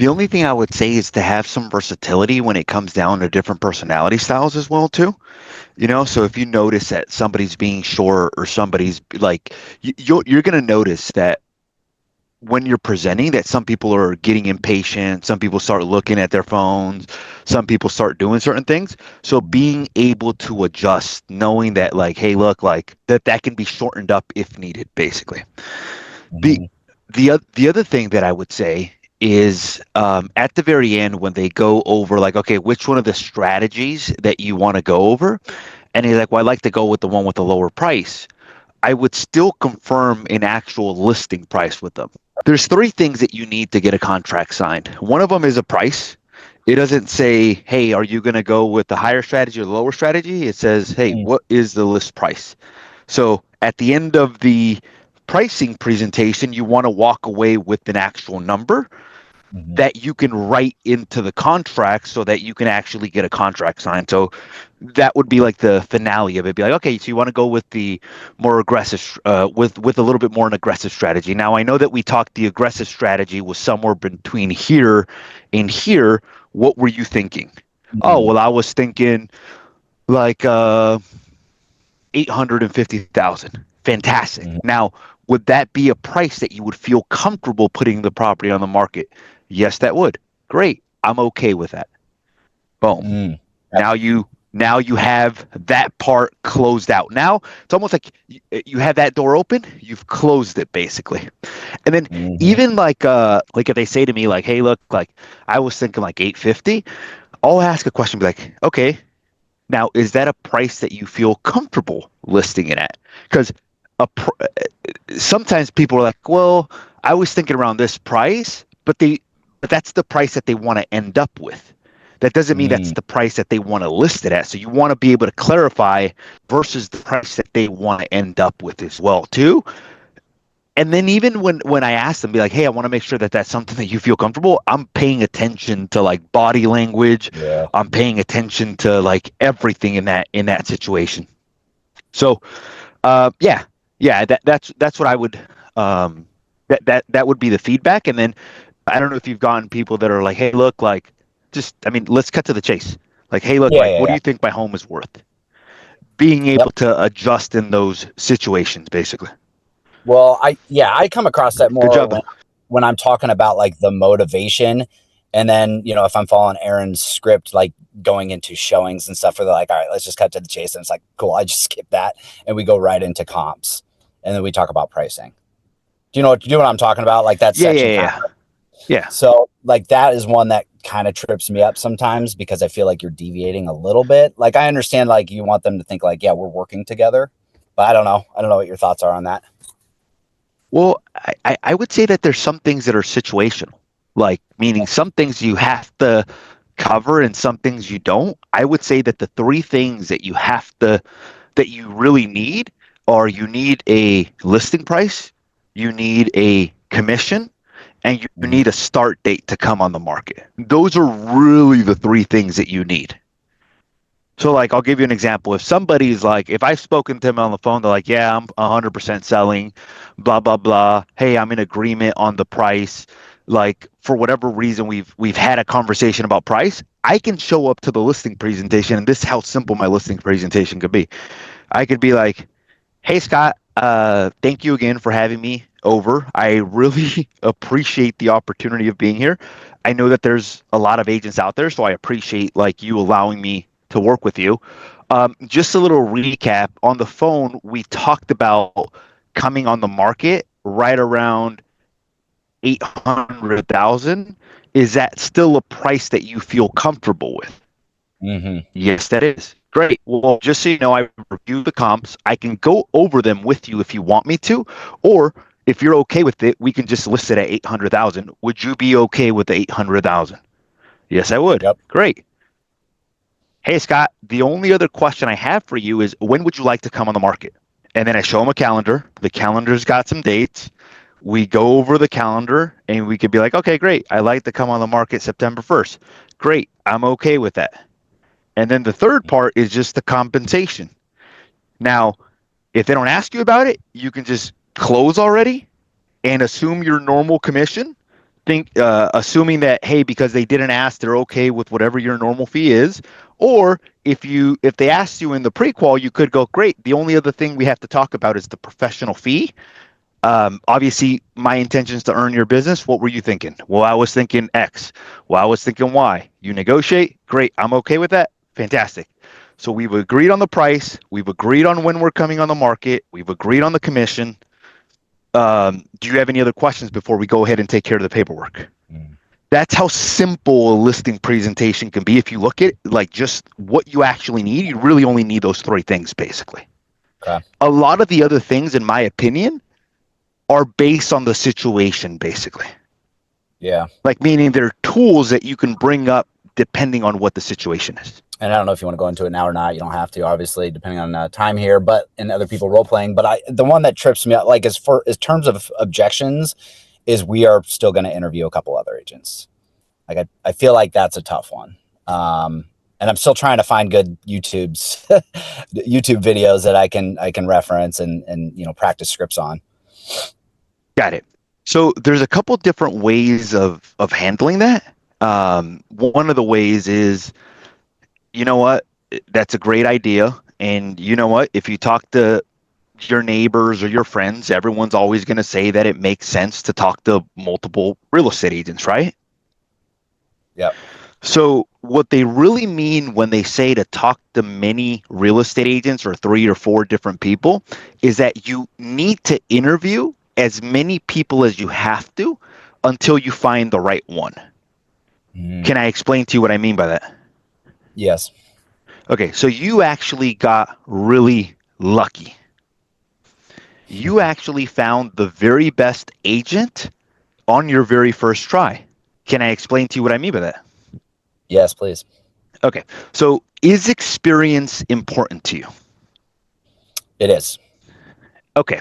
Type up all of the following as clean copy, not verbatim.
The only thing I would say is to have some versatility when it comes down to different personality styles as well too. So if you notice that somebody's being short or somebody's like, you're going to notice that when you're presenting that some people are getting impatient, some people start looking at their phones, some people start doing certain things. So being able to adjust, knowing that like, hey, look, like that can be shortened up if needed, basically. The Mm-hmm. the other thing that I would say is at the very end when they go over like, okay, which one of the strategies that you want to go over, and he's like, well, I'd like to go with the one with the lower price. I would still confirm an actual listing price with them. There's three things that you need to get a contract signed. One of them is a price. It doesn't say, hey, are you going to go with the higher strategy or the lower strategy? It says, hey, what is the list price? So at the end of the pricing presentation, you want to walk away with an actual number Mm-hmm. that you can write into the contract so that you can actually get a contract signed. So that would be like the finale of it. Be like, okay, so you want to go with the more aggressive, with a little bit more an aggressive strategy. Now I know that we talked the aggressive strategy was somewhere between here and here. What were you thinking? Oh, Mm-hmm. well, I was thinking like 850,000. Fantastic. Now, would that be a price that you would feel comfortable putting the property on the market? Yes, that would. Great. I'm okay with that. Boom. Mm-hmm. Yep. Now you have that part closed out. Now it's almost like you have that door open, you've closed it basically. And then Mm-hmm. even like if they say to me like, hey, look, like I was thinking like 850, I'll ask a question, be like, okay, now is that a price that you feel comfortable listing it at? Because sometimes people are like, well, I was thinking around this price, but that's the price that they want to end up with. That doesn't mean that's the price that they want to list it at. So you want to be able to clarify versus the price that they want to end up with as well too. And then even when I ask them, be like, hey, I want to make sure that that's something that you feel comfortable. I'm paying attention to like body language. Yeah. I'm paying attention to like everything in that situation. So yeah, that's what I would that would be the feedback. And then I don't know if you've gotten people that are like, hey, look, like just I mean, let's cut to the chase. Like, hey, look, Yeah. like Yeah. what do Yeah. you think my home is worth? Being Yep. able to adjust in those situations, basically. Well, I come across that Good more job. when I'm talking about like the motivation. And then, if I'm following Aaron's script, like going into showings and stuff, where they're like, all right, let's just cut to the chase. And it's like, cool, I just skip that. And we go right into comps. And then we talk about pricing. Do you know what I'm talking about? Like that Yeah, yeah, section kind yeah, of. yeah. So like that is one that kind of trips me up sometimes because I feel like you're deviating a little bit. Like I understand like you want them to think like, yeah, we're working together. But I don't know. I don't know what your thoughts are on that. Well, I would say that there's some things that are situational, like meaning some things you have to cover and some things you don't. I would say that the three things that you really need are you need a listing price, you need a commission, and you Mm-hmm. need a start date to come on the market. Those are really the three things that you need. So, like, I'll give you an example. If somebody's like, if I've spoken to them on the phone, they're like, yeah, I'm 100% selling, blah, blah, blah. Hey, I'm in agreement on the price. Like, for whatever reason, we've had a conversation about price. I can show up to the listing presentation, and this is how simple my listing presentation could be. I could be like, hey, Scott, thank you again for having me over. I really appreciate the opportunity of being here. I know that there's a lot of agents out there, so I appreciate like you allowing me to work with you. Just a little recap on the phone, we talked about coming on the market right around 800,000. Is that still a price that you feel comfortable with? Mm-hmm. Yes, that is. Great. Well, just so you know, I review the comps. I can go over them with you if you want me to, or if you're okay with it, we can just list it at 800,000. Would you be okay with the 800,000? Yes, I would. Yep. Great. Hey, Scott, the only other question I have for you is when would you like to come on the market? And then I show them a calendar. The calendar's got some dates. We go over the calendar and we could be like, okay, great. I like to come on the market September 1st. Great. I'm okay with that. And then the third part is just the compensation. Now, if they don't ask you about it, you can just close already and assume your normal commission. assuming that, hey, because they didn't ask, they're okay with whatever your normal fee is. Or if they asked you in the pre-qual, you could go, great. The only other thing we have to talk about is the professional fee. Obviously, my intention is to earn your business. What were you thinking? Well, I was thinking X. Well, I was thinking Y. You negotiate. Great. I'm okay with that. Fantastic. So we've agreed on the price. We've agreed on when we're coming on the market. We've agreed on the commission. Do you have any other questions before we go ahead and take care of the paperwork? That's how simple a listing presentation can be. If you look at like just what you actually need, you really only need those three things, basically. Okay. A lot of the other things, in my opinion, are based on the situation, basically. Yeah. Like, meaning they're tools that you can bring up depending on what the situation is. And I don't know if you want to go into it now or not. You don't have to, obviously, depending on time here, but and other people role playing. But the one that trips me up, like as terms of objections, is we are still going to interview a couple other agents. Like I feel like that's a tough one. And I'm still trying to find good YouTube videos that I can reference and practice scripts on. Got it. So there's a couple different ways of handling that. One of the ways is, you know what, that's a great idea. And you know what, if you talk to your neighbors or your friends, everyone's always going to say that it makes sense to talk to multiple real estate agents, right? Yep. So what they really mean when they say to talk to many real estate agents or 3 or 4 different people is that you need to interview as many people as you have to until you find the right one. Can I explain to you what I mean by that? Yes. Okay, so you actually got really lucky. You actually found the very best agent on your very first try. Can I explain to you what I mean by that? Yes, please. Okay, so is experience important to you? It is. Okay,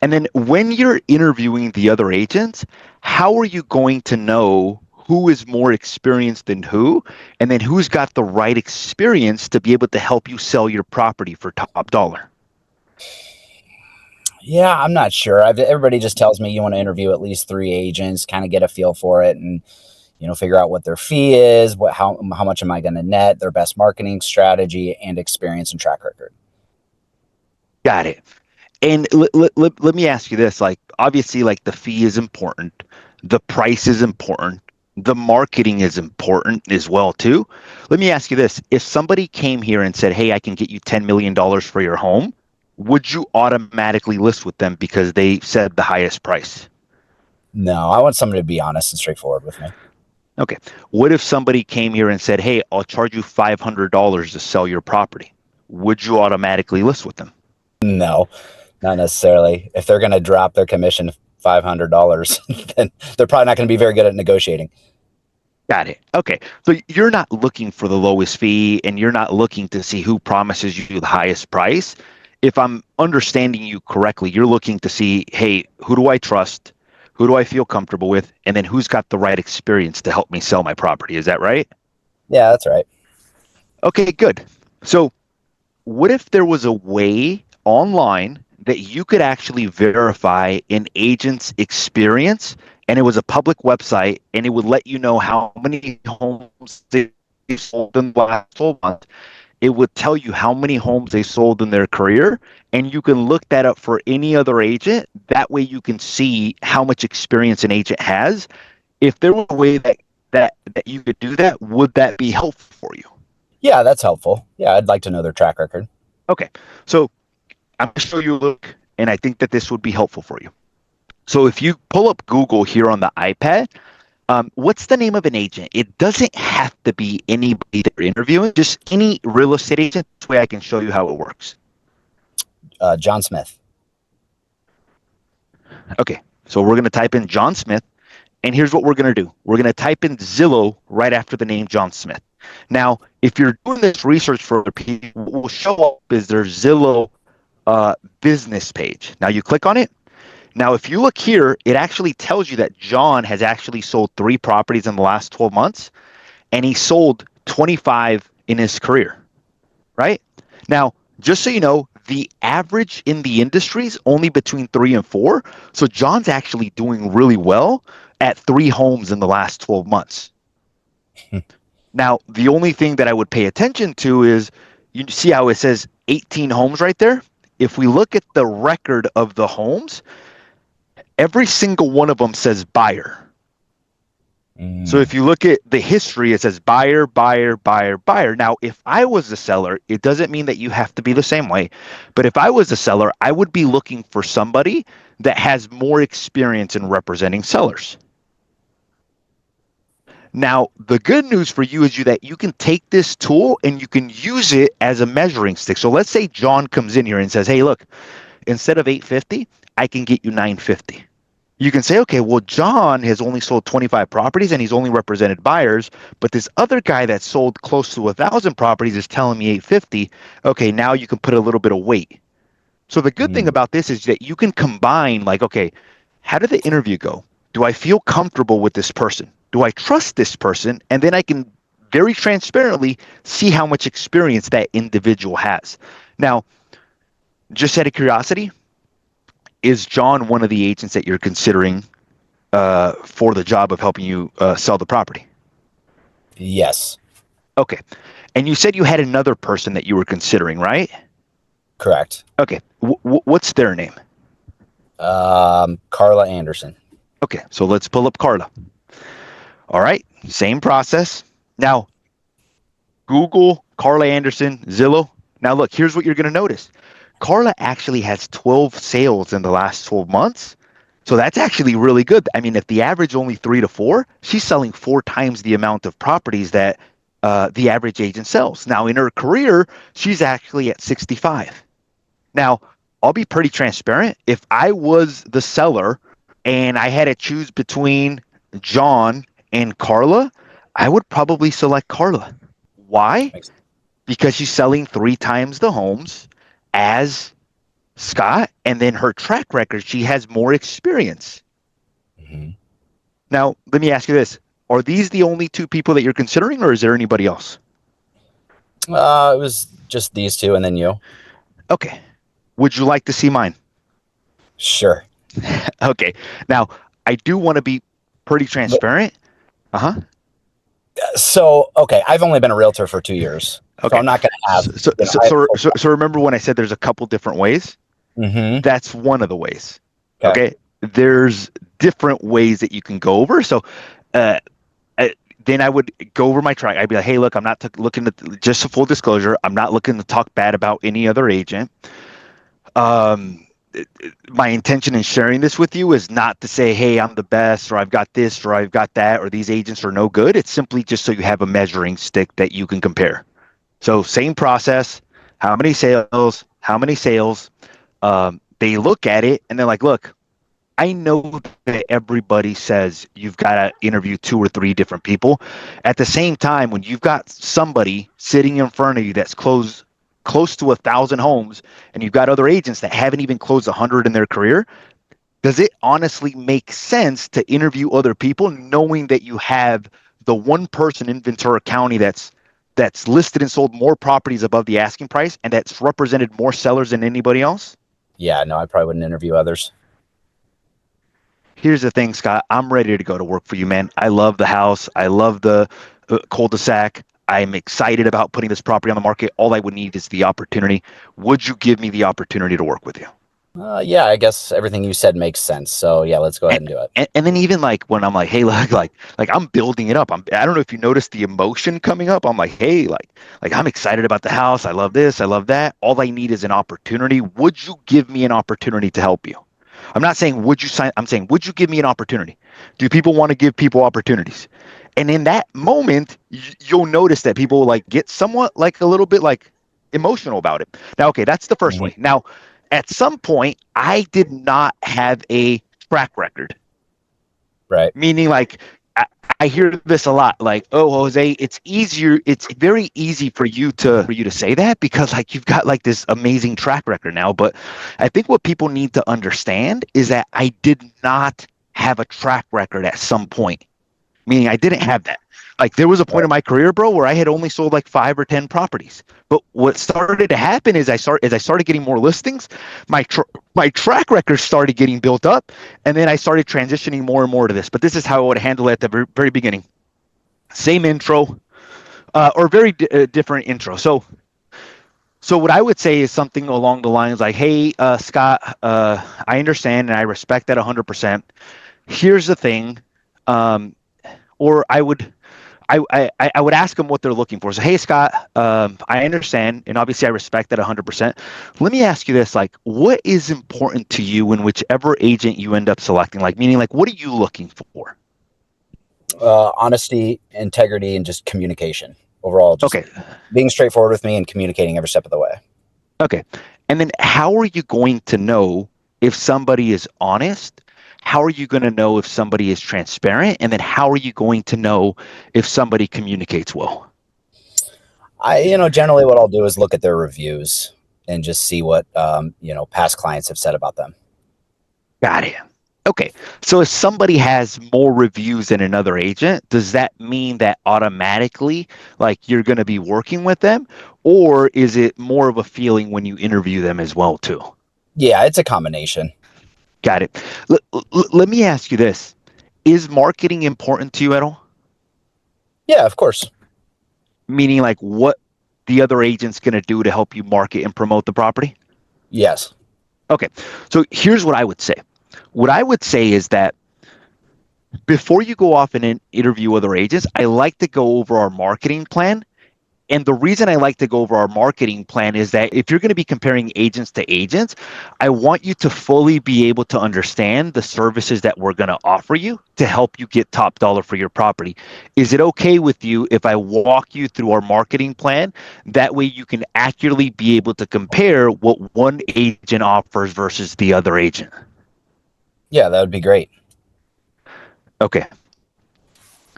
and then when you're interviewing the other agents, how are you going to know who is more experienced than who, and then who's got the right experience to be able to help you sell your property for top dollar? Yeah, I'm not sure. Everybody just tells me you want to interview at least 3 agents, kind of get a feel for it, and figure out what their fee is, how much am I going to net, their best marketing strategy, and experience and track record. Got it. And let me ask you this, like, obviously, like, the fee is important, the price is important, the marketing is important as well too. Let me ask you this. If somebody came here and said, hey, I can get you $10 million for your home, would you automatically list with them because they said the highest price? No, I want somebody to be honest and straightforward with me. Okay. What if somebody came here and said, hey, I'll charge you $500 to sell your property? Would you automatically list with them? No, not necessarily. If they're going to drop their commission $500, then they're probably not going to be very good at negotiating. Got it. Okay. So you're not looking for the lowest fee and you're not looking to see who promises you the highest price. If I'm understanding you correctly, you're looking to see, hey, who do I trust? Who do I feel comfortable with? And then who's got the right experience to help me sell my property? Is that right? Yeah, that's right. Okay, good. So what if there was a way online that you could actually verify an agent's experience, and it was a public website, and it would let you know how many homes they sold in the last 12 months. It would tell you how many homes they sold in their career, and you can look that up for any other agent. That way you can see how much experience an agent has. If there were a way that you could do that, would that be helpful for you? Yeah, that's helpful. Yeah, I'd like to know their track record. Okay, so I'm going to show you a look, and I think that this would be helpful for you. So if you pull up Google here on the iPad, what's the name of an agent? It doesn't have to be anybody that you're interviewing, just any real estate agent. This way I can show you how it works. John Smith. Okay, so we're going to type in John Smith, and here's what we're going to do. We're going to type in Zillow right after the name John Smith. Now, if you're doing this research for other people, what will show up is their Zillow business page. Now you click on it. Now, if you look here, it actually tells you that John has actually sold 3 properties in the last 12 months, and he sold 25 in his career, right? Now, just so you know, the average in the industry is only between 3 and 4. So John's actually doing really well at 3 homes in the last 12 months. Now, the only thing that I would pay attention to is, you see how it says 18 homes right there? If we look at the record of the homes, every single one of them says buyer. So if you look at the history, it says buyer, buyer, buyer, buyer. Now, if I was the seller, it doesn't mean that you have to be the same way. But if I was the seller, I would be looking for somebody that has more experience in representing sellers. Now, the good news for you is that you can take this tool and you can use it as a measuring stick. So let's say John comes in here and says, hey, look, instead of 850, I can get you 950. You can say, okay, well, John has only sold 25 properties and he's only represented buyers, but this other guy that sold close to 1,000 properties is telling me 850. Okay, now you can put a little bit of weight. So the good thing about this is that you can combine, like, okay, how did the interview go? Do I feel comfortable with this person? Do I trust this person? And then I can very transparently see how much experience that individual has. Now, just out of curiosity, is John one of the agents that you're considering for the job of helping you sell the property? Yes. Okay. And you said you had another person that you were considering, right? Correct. Okay. What's their name? Carla Anderson. Okay. So let's pull up Carla. All right. Same process. Now, Google Carla Anderson, Zillow. Now, look, here's what you're going to notice. Carla actually has 12 sales in the last 12 months. So that's actually really good. I mean, if the average only 3 to 4, she's selling 4 times the amount of properties that the average agent sells. Now, in her career, she's actually at 65. Now, I'll be pretty transparent. If I was the seller and I had to choose between John and Carla, I would probably select Carla. Why? Because she's selling 3 times the homes as Scott, and then her track record, she has more experience. Now, let me ask you this. Are these the only 2 people that you're considering, or is there anybody else? It was just these 2 and then you. Okay. Would you like to see mine? Sure. Okay. Now, I do want to be pretty transparent. So, okay, I've only been a realtor for 2 years. Okay. So I'm not going to have... So remember when I said there's a couple different ways? That's one of the ways. Okay. There's different ways that you can go over. So then I would go over my track. I'd be like, hey, look, I'm not looking to, just a full disclosure, I'm not looking to talk bad about any other agent. My intention in sharing this with you is not to say, hey, I'm the best, or I've got this, or I've got that, or these agents are no good. It's simply just so you have a measuring stick that you can compare. So same process, how many sales, they look at it and they're like, look, I know that everybody says you've got to interview 2 or 3 different people. At the same time, when you've got somebody sitting in front of you that's close to 1,000 homes, and you've got other agents that haven't even closed 100 in their career, does it honestly make sense to interview other people knowing that you have the one person in Ventura County that's listed and sold more properties above the asking price and that's represented more sellers than anybody else? Yeah, no, I probably wouldn't interview others. Here's the thing, Scott. I'm ready to go to work for you, man. I love the house. I love the cul-de-sac. I'm excited about putting this property on the market. All I would need is the opportunity. Would you give me the opportunity to work with you? Yeah, I guess everything you said makes sense. So yeah, let's go ahead and do it. And then even like when I'm like, hey, like I'm building it up. I don't know if you noticed the emotion coming up. I'm like, hey, like I'm excited about the house. I love this. I love that. All I need is an opportunity. Would you give me an opportunity to help you? I'm not saying would you sign. I'm saying would you give me an opportunity? Do people want to give people opportunities? And in that moment, you'll notice that people like get somewhat like a little bit like emotional about it. Now, okay, that's the first way. Now, at some point, I did not have a track record. Right. Meaning like I hear this a lot, like, oh, Jose, it's very easy for you to say that because like you've got like this amazing track record now. But I think what people need to understand is that I did not have a track record at some point. Meaning I didn't have that. Like there was a point Right. in my career, bro, where I had only sold like 5 or 10 properties. But what started to happen is I started getting more listings, my track record started getting built up, and then I started transitioning more and more to this. But this is how I would handle it at the very beginning. Same intro, or very different intro. So what I would say is something along the lines like, "Hey, Scott, I understand and I respect that 100%. Here's the thing," um, or I would ask them what they're looking for. So, hey, Scott, I understand, and obviously I respect that 100%. Let me ask you this: like, what is important to you in whichever agent you end up selecting? Like, meaning, like, what are you looking for? Honesty, integrity, and just communication overall. Just Okay, being straightforward with me and communicating every step of the way. okay. And then, how are you going to know if somebody is honest? How are you going to know if somebody is transparent? And then, how are you going to know if somebody communicates well? Generally what I'll do is look at their reviews and just see what, past clients have said about them. Got it. Okay. So if somebody has more reviews than another agent, does that mean that automatically like you're going to be working with them? Or is it more of a feeling when you interview them as well too? Yeah, it's a combination. Got it. Let me ask you this. Is marketing important to you at all? Yeah, of course. Meaning like what the other agent's going to do to help you market and promote the property? Yes. Okay. So here's what I would say. What I would say is that before you go off and interview other agents, I like to go over our marketing plan. And the reason I like to go over our marketing plan is that if you're going to be comparing agents to agents, I want you to fully be able to understand the services that we're going to offer you to help you get top dollar for your property. Is it okay with you if I walk you through our marketing plan? That way you can accurately be able to compare what one agent offers versus the other agent. Yeah, that would be great. Okay.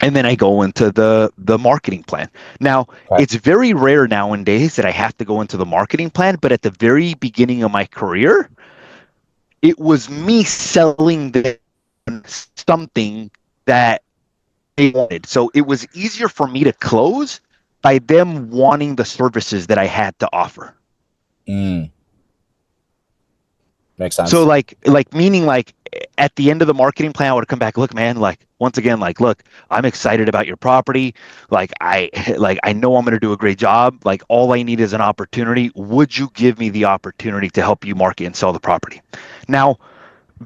And then I go into the marketing plan. Now, Okay. it's very rare nowadays that I have to go into the marketing plan, but at the very beginning of my career, it was me selling them something that they wanted. So it was easier for me to close by them wanting the services that I had to offer. Mm, makes So sense. like meaning like at the end of the marketing plan, I would come back, look, man, like once again, like, look, I'm excited about your property. I know I'm gonna do a great job. Like all I need is an opportunity. Would you give me the opportunity to help you market and sell the property? Now,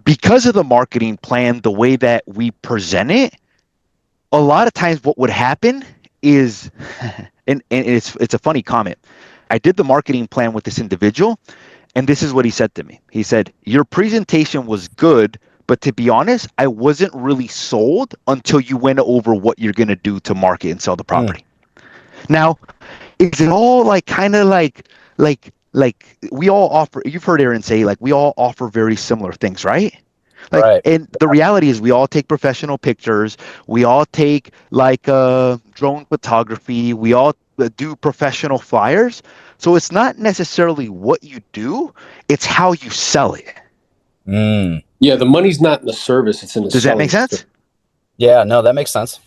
because of the marketing plan, the way that we present it, a lot of times what would happen is and it's a funny comment. I did the marketing plan with this individual. And this is what he said to me. He said, your presentation was good, but to be honest, I wasn't really sold until you went over what you're going to do to market and sell the Mm, property. Now, is it all like kind of like we all offer, you've heard Aaron say, like we all offer very similar things, right? Like, right. and the reality is we all take professional pictures. We all take like drone photography. We all do professional flyers. So it's not necessarily what you do, it's how you sell it. Mm. Yeah, the money's not in the service; it's in the Does that make selling. sense? Yeah, no, that makes sense.